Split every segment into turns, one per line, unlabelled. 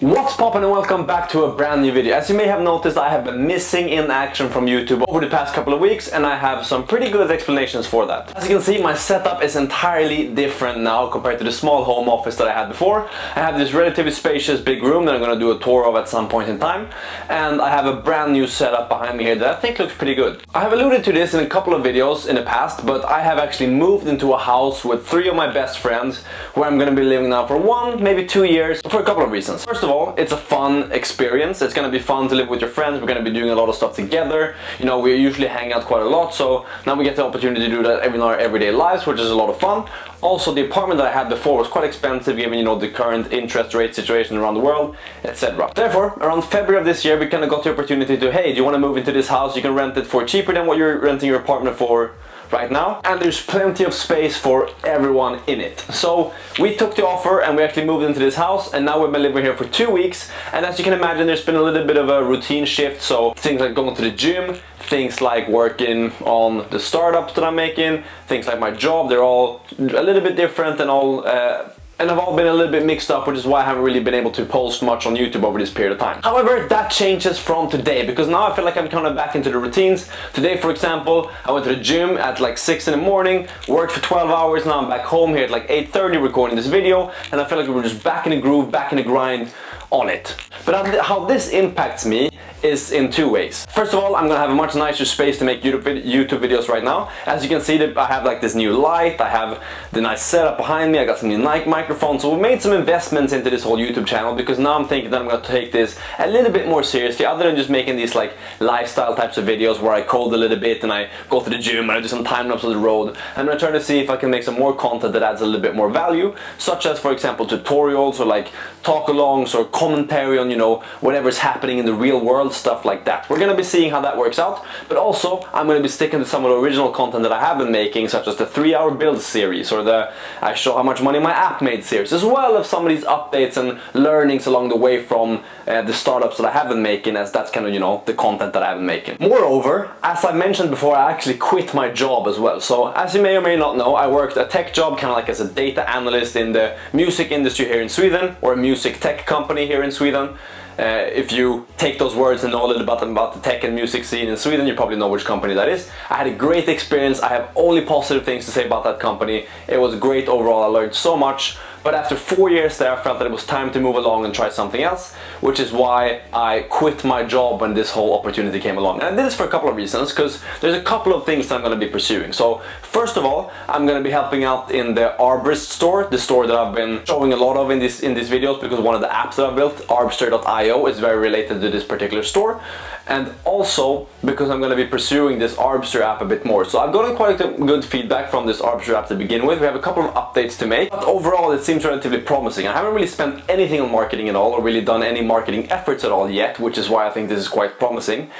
What's poppin' and welcome back to a brand new video. As you may have noticed, I have been missing in action from YouTube over the past couple of weeks, and I have some pretty good explanations for that. As you can see, my setup is entirely different now compared to the small home office that I had before. I have this relatively spacious big room that I'm gonna do a tour of at some point in time, and I have a brand new setup behind me here that I think looks pretty good. I have alluded to this in a couple of videos in the past, but I have actually moved into a house with 3 of my best friends where I'm gonna be living now for 1, maybe 2 years, for a couple of reasons. First of all, it's a fun experience. It's gonna be fun to live with your friends. We're gonna be doing a lot of stuff together. You know, we usually hang out quite a lot, so now we get the opportunity to do that in our everyday lives, which is a lot of fun. Also, the apartment that I had before was quite expensive given, you know, the current interest rate situation around the world, etc. Therefore, around February of this year, we kind of got the opportunity to, hey, do you want to move into this house? You can rent it for cheaper than what you're renting your apartment for right now, and there's plenty of space for everyone in it. So we took the offer and we actually moved into this house, and now we've been living here for 2 weeks. And as you can imagine, there's been a little bit of a routine shift. So things like going to the gym, things like working on the startups that I'm making, things like my job, they're all a little bit different and have all been a little bit mixed up, which is why I haven't really been able to post much on YouTube over this period of time. However, that changes from today, because now I feel like I'm kind of back into the routines. Today, for example, I went to the gym at like 6 in the morning, worked for 12 hours, now I'm back home here at like 8:30 recording this video, and I feel like we're just back in the groove, back in the grind on it. But how this impacts me is in 2 ways. First of all, I'm gonna have a much nicer space to make YouTube videos right now. As you can see, I have like this new light, I have the nice setup behind me, I got some new microphones. So we made some investments into this whole YouTube channel, because now I'm thinking that I'm gonna take this a little bit more seriously, other than just making these like lifestyle types of videos where I code a little bit and I go to the gym and I do some time lapse of the road. I'm gonna try to see if I can make some more content that adds a little bit more value, such as, for example, tutorials or like talk-alongs or commentary on, you know, whatever's happening in the real world, stuff like that. We're gonna be seeing how that works out, but also I'm gonna be sticking to some of the original content that I have been making, such as the 3-hour build series or the I show how much money my app made series, as well as some of these updates and learnings along the way from the startups that I have been making, as that's kind of, you know, the content that I have been making. Moreover, as I mentioned before, I actually quit my job as well. So as you may or may not know, I worked a tech job kind of like as a data analyst in the music industry here in Sweden, or a music tech company here in Sweden. If you take those words and know a little bit about the tech and music scene in Sweden, you probably know which company that is. I had a great experience. I have only positive things to say about that company. It was great overall. I learned so much. But after 4 years there, I felt that it was time to move along and try something else, which is why I quit my job when this whole opportunity came along. And I did this for a couple of reasons, because there's a couple of things that I'm going to be pursuing. So first of all, I'm going to be helping out in the Arborist store, the store that I've been showing a lot of in these videos, because one of the apps that I've built, arbster.io, is very related to this particular store. And also because I'm going to be pursuing this Arbster app a bit more. So I've gotten quite good feedback from this Arbster app to begin with. We have a couple of updates to make, but overall it seems relatively promising. I haven't really spent anything on marketing at all, or really done any marketing efforts at all yet, which is why I think this is quite promising.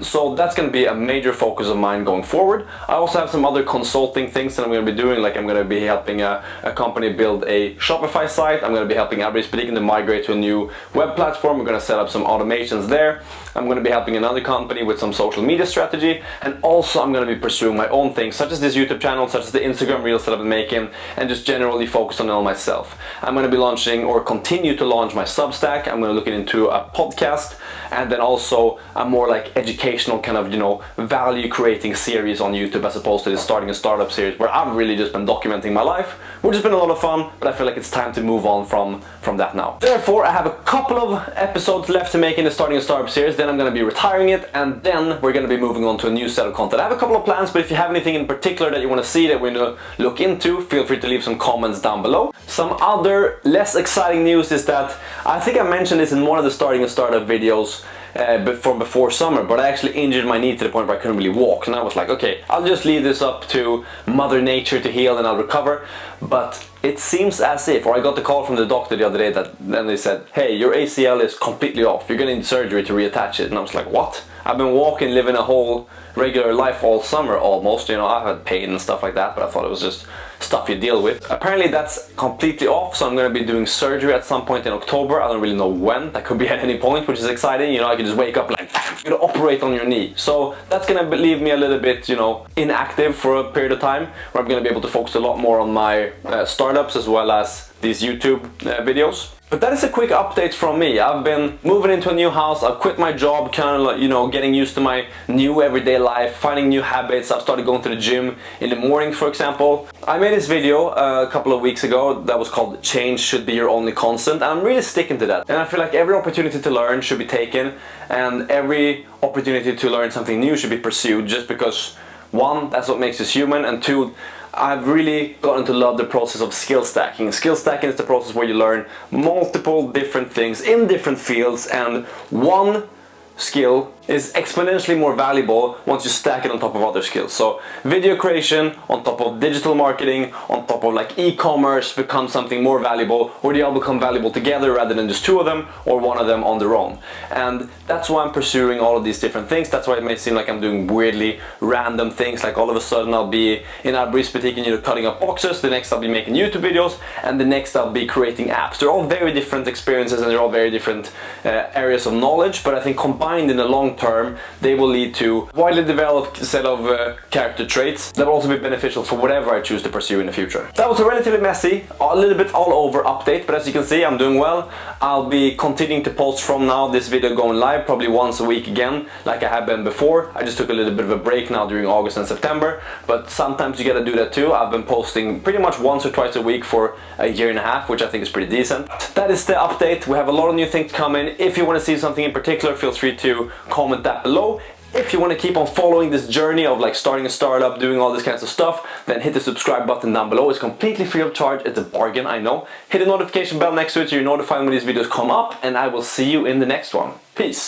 So that's going to be a major focus of mine going forward. I also have some other consulting things that I'm going to be doing, like I'm going to be helping a company build a Shopify site. I'm going to be helping Arbetsbutiken to migrate to a new web platform. We're going to set up some automations there. I'm going to be helping another company with some social media strategy, and also I'm going to be pursuing my own things, such as this YouTube channel, such as the Instagram reels that I've been making, and just generally focus on it all myself. I'm going to be launching, or continue to launch, my Substack. I'm going to look into a podcast, and then also a more like educational kind of, you know, value creating series on YouTube, as opposed to this starting a startup series where I've really just been documenting my life, which has been a lot of fun, but I feel like it's time to move on from that now. Therefore, I have a couple of episodes left to make in the starting a startup series, then I'm going to be retiring it, and then we're going to be moving on to a new set of content. I have a couple of plans, but if you have anything in particular that you want to see that we're going to look into, feel free to leave some comments down below. Some other less exciting news is that, I think I mentioned this in one of the starting a startup videos from before summer, but I actually injured my knee to the point where I couldn't really walk, and I was like, okay, I'll just leave this up to Mother Nature to heal and I'll recover. But it seems as if, or I got the call from the doctor the other day, that then they said, hey, your ACL is completely off, you're gonna need surgery to reattach it. And I was like, what? I've been walking, living a whole regular life all summer almost, you know, I've had pain and stuff like that, but I thought it was just stuff you deal with. Apparently that's completely off, so I'm going to be doing surgery at some point in October. I don't really know when, that could be at any point, which is exciting. You know, I can just wake up like, you're going to operate on your knee. So that's going to leave me a little bit, you know, inactive for a period of time, where I'm going to be able to focus a lot more on my startups as well as these YouTube videos. But that is a quick update from me. I've been moving into a new house, I've quit my job, kind of like, you know, getting used to my new everyday life, finding new habits. I've started going to the gym in the morning, for example. I made this video a couple of weeks ago that was called Change Should Be Your Only Constant, and I'm really sticking to that. And I feel like every opportunity to learn should be taken, and every opportunity to learn something new should be pursued, just because one, that's what makes us human, and two, I've really gotten to love the process of skill stacking. Skill stacking is the process where you learn multiple different things in different fields, and one skill is exponentially more valuable once you stack it on top of other skills. So video creation on top of digital marketing, on top of like e-commerce becomes something more valuable, or they all become valuable together rather than just two of them or one of them on their own. And that's why I'm pursuing all of these different things. That's why it may seem like I'm doing weirdly random things, like all of a sudden I'll be in Abris boutique and, you know, cutting up boxes, the next I'll be making YouTube videos, and the next I'll be creating apps. They're all very different experiences and they're all very different areas of knowledge, but I think combined in the long term they will lead to a widely developed set of character traits that will also be beneficial for whatever I choose to pursue in the future. That was a relatively messy, a little bit all over update, but as you can see I'm doing well. I'll be continuing to post from now, this video going live probably once a week again like I have been before. I just took a little bit of a break now during August and September, but sometimes you gotta do that too. I've been posting pretty much once or twice a week for a year and a half, which I think is pretty decent. That is the update. We have a lot of new things coming. If you want to see something in particular, feel free to comment that below. If you want to keep on following this journey of like starting a startup, doing all this kinds of stuff, then hit the subscribe button down below. It's completely free of charge. It's a bargain, I know. Hit the notification bell next to it so you're notified when these videos come up, and I will see you in the next one. Peace.